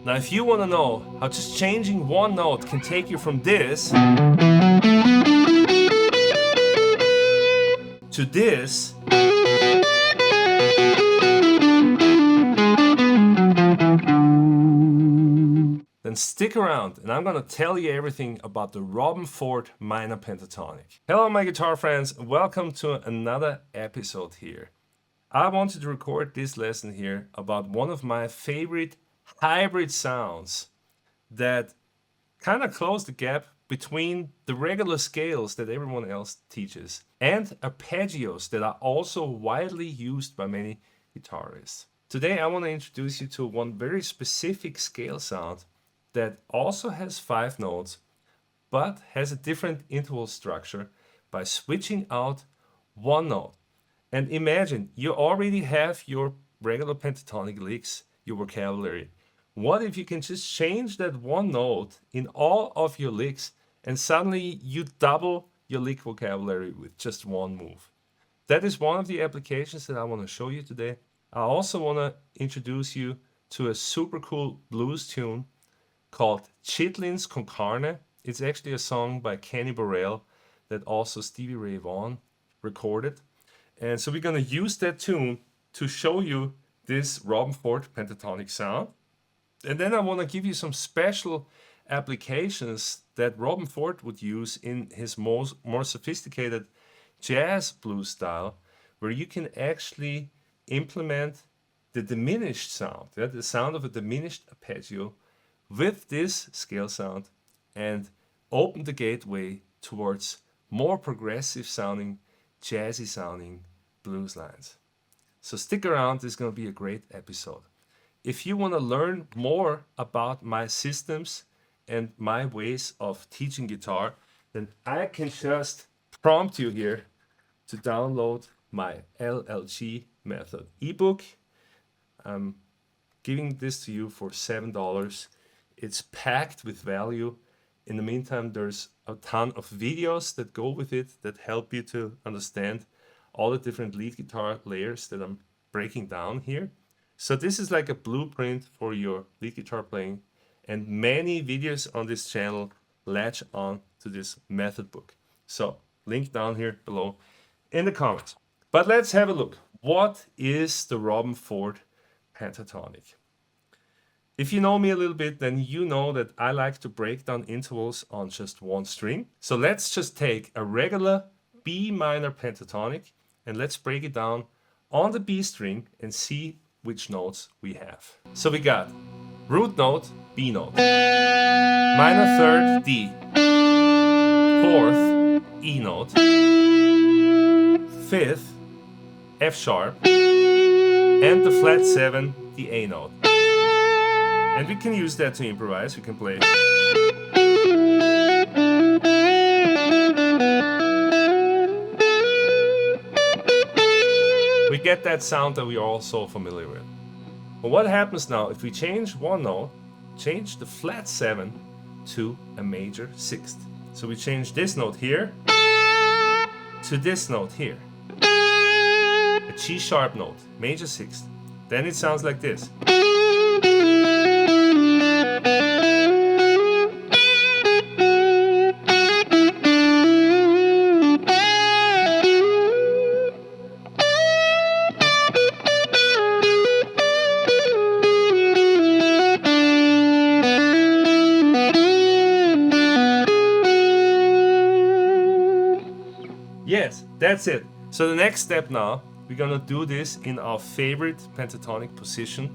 Now, if you want to know how just changing one note can take you from this to this, then stick around and I'm gonna tell you everything about the Robben Ford minor pentatonic. Hello my guitar friends, welcome to another episode here. I wanted to record this lesson here about one of my favorite hybrid sounds that kind of close the gap between the regular scales that everyone else teaches and arpeggios that are also widely used by many guitarists. Today I want to introduce you to one very specific scale sound that also has 5 notes but has a different interval structure by switching out one note. And imagine you already have your regular pentatonic licks, your vocabulary. What if you can just change that one note in all of your licks and suddenly you double your lick vocabulary with just one move? That is one of the applications that I want to show you today. I also want to introduce you to a super cool blues tune called Chitlins con Carne. It's actually a song by Carne that also Stevie Ray Vaughan recorded. And so we're going to use that tune to show you this Robben Ford pentatonic sound. And then I want to give you some special applications that Robben Ford would use in his more sophisticated jazz blues style, where you can actually implement the diminished sound, the sound of a diminished arpeggio with this scale sound and open the gateway towards more progressive sounding, jazzy sounding blues lines. So stick around, this is going to be a great episode. If you want to learn more about my systems and my ways of teaching guitar, then I can just prompt you here to download my LLG method ebook. I'm giving this to you for $7. It's packed with value. In the meantime, there's a ton of videos that go with it that help you to understand all the different lead guitar layers that I'm breaking down here. So this is like a blueprint for your lead guitar playing, and many videos on this channel latch on to this method book. So link down here below in the comments. But let's have a look. What is the Robben Ford pentatonic? If you know me a little bit, then you know that I like to break down intervals on just one string. So let's just take a regular B minor pentatonic and let's break it down on the B string and see which notes we have. So we got root note, B note, minor third, D, fourth, E note, fifth, F sharp, and the flat 7, the A note. And we can use that to improvise. We can play. We get that sound that we are all so familiar with. But what happens now if we change one note, change the flat 7 to a major sixth? So we change this note here to this note here. A G sharp note, major sixth. Then it sounds like this. Yes, that's it. So the next step now, we're gonna do this in our favorite pentatonic position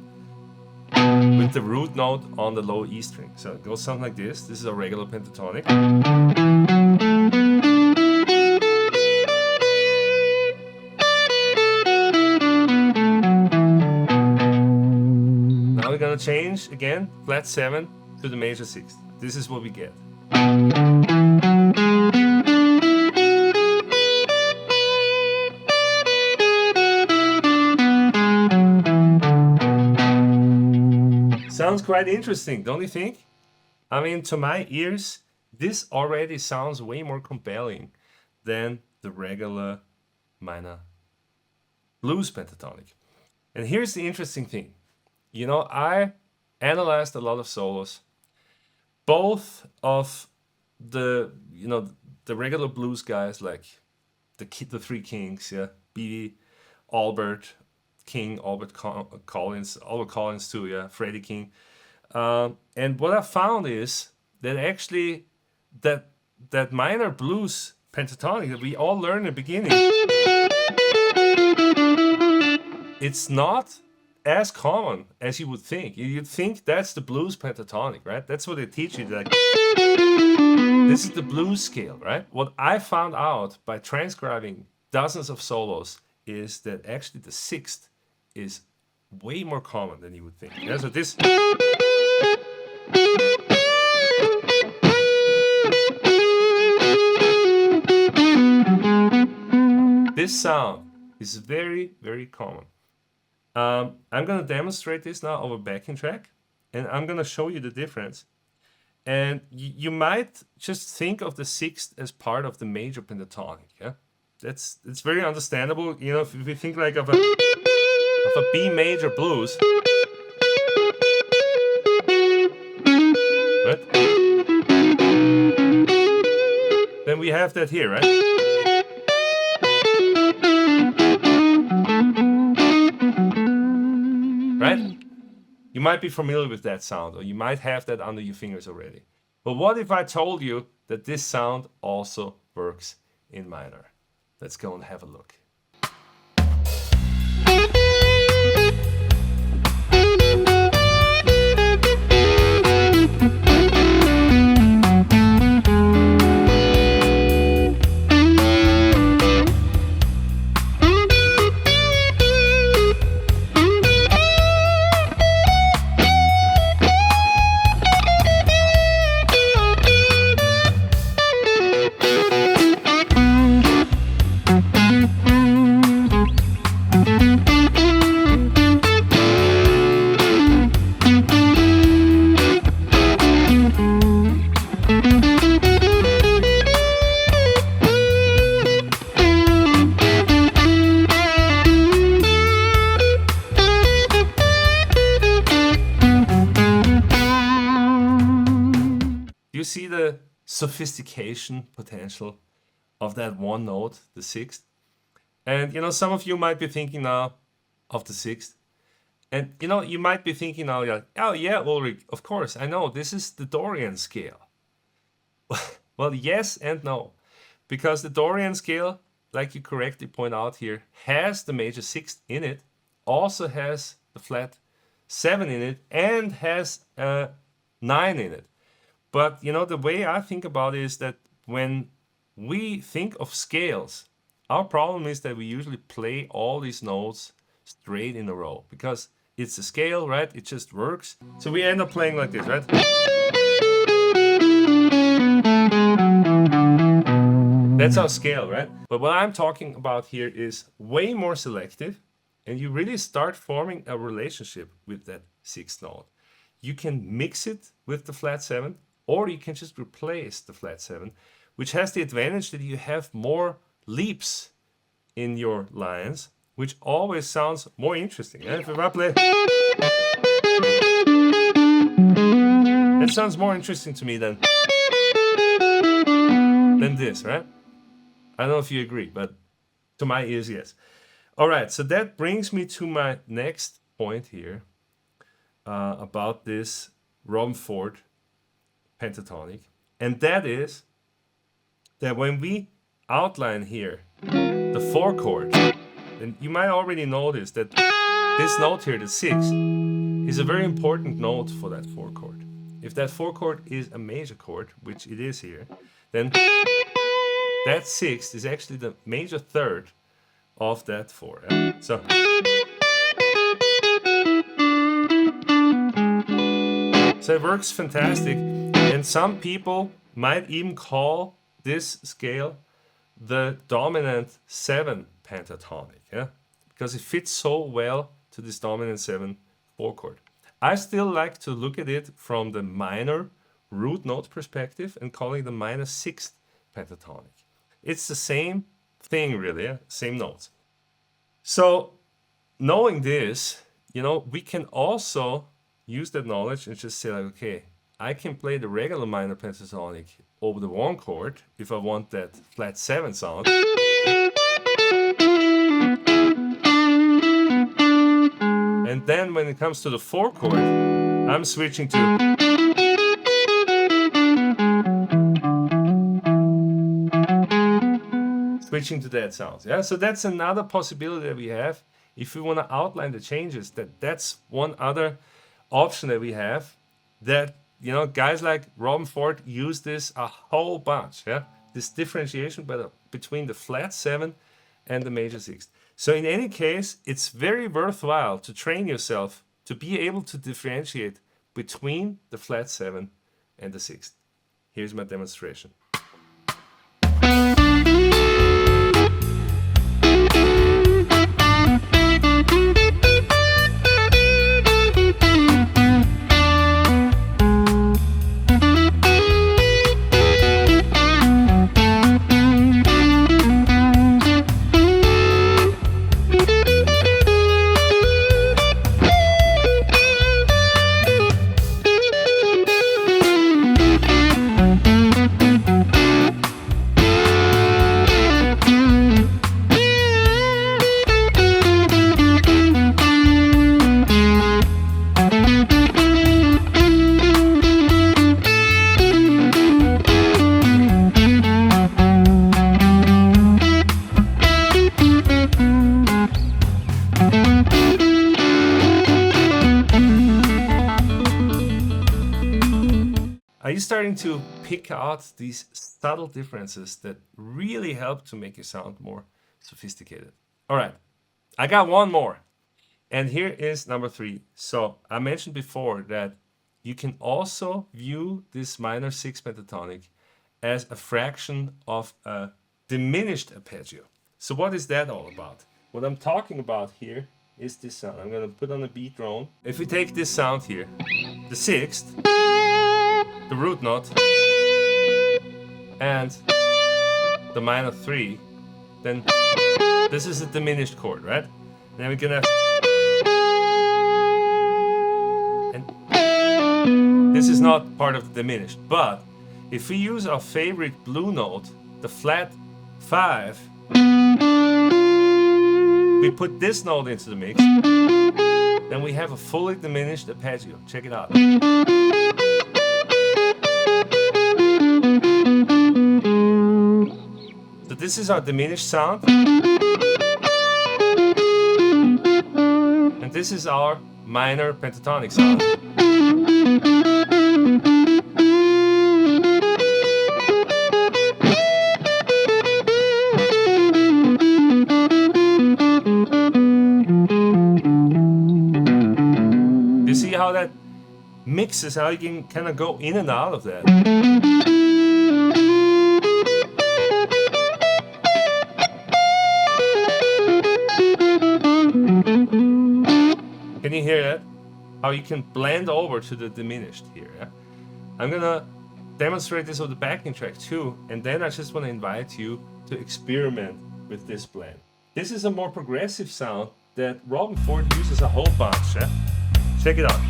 with the root note on the low E string. So it goes something like this. This is a regular pentatonic. Now we're gonna change again, flat 7 to the major sixth. This is what we get. Sounds quite interesting, don't you think? I mean, to my ears, this already sounds way more compelling than the regular minor blues pentatonic. And here's the interesting thing. You know, I analyzed a lot of solos, both of the the regular blues guys like the three kings, yeah, B. Albert King, Albert Collins too, yeah, Freddie King. And what I found is that actually that minor blues pentatonic that we all learn in the beginning, it's not as common as you would think. You'd think that's the blues pentatonic, right? That's what they teach you. Like, this is the blues scale, right? What I found out by transcribing dozens of solos is that actually the sixth is way more common than you would think. Yeah, so this sound is very, very common. I'm going to demonstrate this now over backing track, and I'm going to show you the difference. And you might just think of the sixth as part of the major pentatonic. Yeah, it's very understandable. You know, if we think like of a B major blues, right? Then we have that here, right? Right? You might be familiar with that sound, or you might have that under your fingers already. But what if I told you that this sound also works in minor? Let's go and have a look. See the sophistication potential of that one note, the sixth. And you know, some of you might be thinking now of the sixth, and you know, you might be thinking now, like, oh yeah, Ulrich, of course I know this is the Dorian scale. Well, yes and no, because the Dorian scale, like you correctly point out here, has the major sixth in it, also has the flat seven in it, and has a 9 in it. But you know, the way I think about it is that when we think of scales, our problem is that we usually play all these notes straight in a row because it's a scale, right? It just works. So we end up playing like this, right? That's our scale, right? But what I'm talking about here is way more selective, and you really start forming a relationship with that sixth note. You can mix it with the flat seven, or you can just replace the flat seven, which has the advantage that you have more leaps in your lines, which always sounds more interesting. If I play, that sounds more interesting to me than this, right? I don't know if you agree, but to my ears, yes. All right, so that brings me to my next point here about this Robben Ford pentatonic, and that is that when we outline here the 4 chord, then you might already notice that this note here, the 6, is a very important note for that 4 chord. If that 4 chord is a major chord, which it is here, then that 6 is actually the major third of that 4. Yeah? So it works fantastic. And some people might even call this scale the dominant 7 pentatonic, yeah, because it fits so well to this dominant 7 4 chord. I still like to look at it from the minor root note perspective and calling it the minor 6th pentatonic. It's the same thing, really, yeah? Same notes. So knowing this, you know, we can also use that knowledge and just say like, okay, I can play the regular minor pentatonic over the 1 chord if I want that flat 7 sound. And then when it comes to the 4 chord, I'm switching to that sound. Yeah, so that's another possibility that we have. If we want to outline the changes, that's one other option that we have, that, you know, guys like Robben Ford use this a whole bunch. Yeah, this differentiation between the flat 7 and the major 6th. So in any case, it's very worthwhile to train yourself to be able to differentiate between the flat 7 and the 6th. Here's my demonstration. Are you starting to pick out these subtle differences that really help to make you sound more sophisticated? All right, I got one more. And here is number 3. So I mentioned before that you can also view this minor 6 pentatonic as a fraction of a diminished arpeggio. So what is that all about? What I'm talking about here is this sound. I'm going to put on a beat drone. If we take this sound here, the 6th, the root note, and the minor 3, then this is a diminished chord, right? Then we're gonna, and this is not part of the diminished, but if we use our favorite blue note, the flat 5, we put this note into the mix, then we have a fully diminished arpeggio. Check it out. So this is our diminished sound, and this is our minor pentatonic sound. You see how that mixes, how you can kind of go in and out of that. Can you hear that? How you can blend over to the diminished here. Yeah? I'm gonna demonstrate this on the backing track too, and then I just want to invite you to experiment with this blend. This is a more progressive sound that Robben Ford uses a whole bunch. Yeah? Check it out.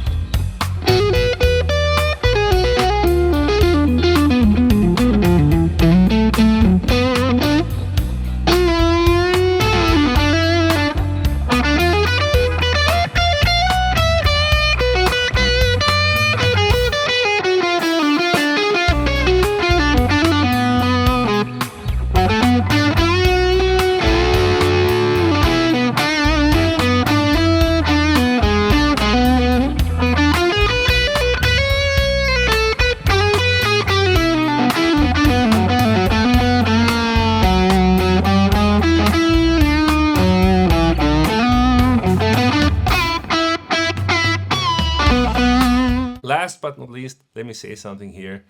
Last but not least, let me say something here.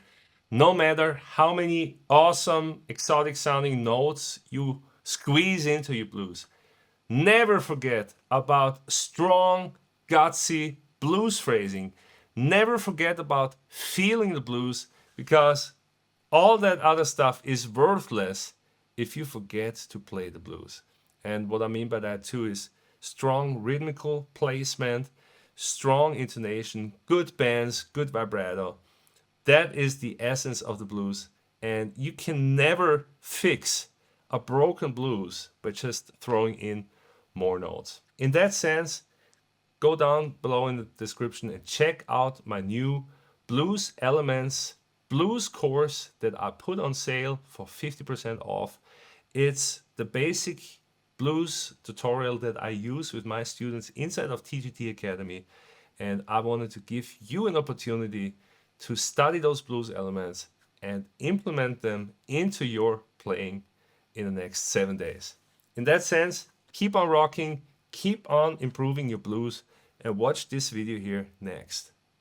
No matter how many awesome, exotic sounding notes you squeeze into your blues, never forget about strong, gutsy blues phrasing. Never forget about feeling the blues, because all that other stuff is worthless if you forget to play the blues. And what I mean by that too is strong rhythmical placement, strong intonation, good bands, good vibrato. That is the essence of the blues. And you can never fix a broken blues by just throwing in more notes. In that sense, go down below in the description and check out my new Blues Elements blues course that I put on sale for 50% off. It's the basic blues tutorial that I use with my students inside of TGT Academy. And I wanted to give you an opportunity to study those blues elements and implement them into your playing in the next 7 days. In that sense, keep on rocking, keep on improving your blues, and watch this video here next.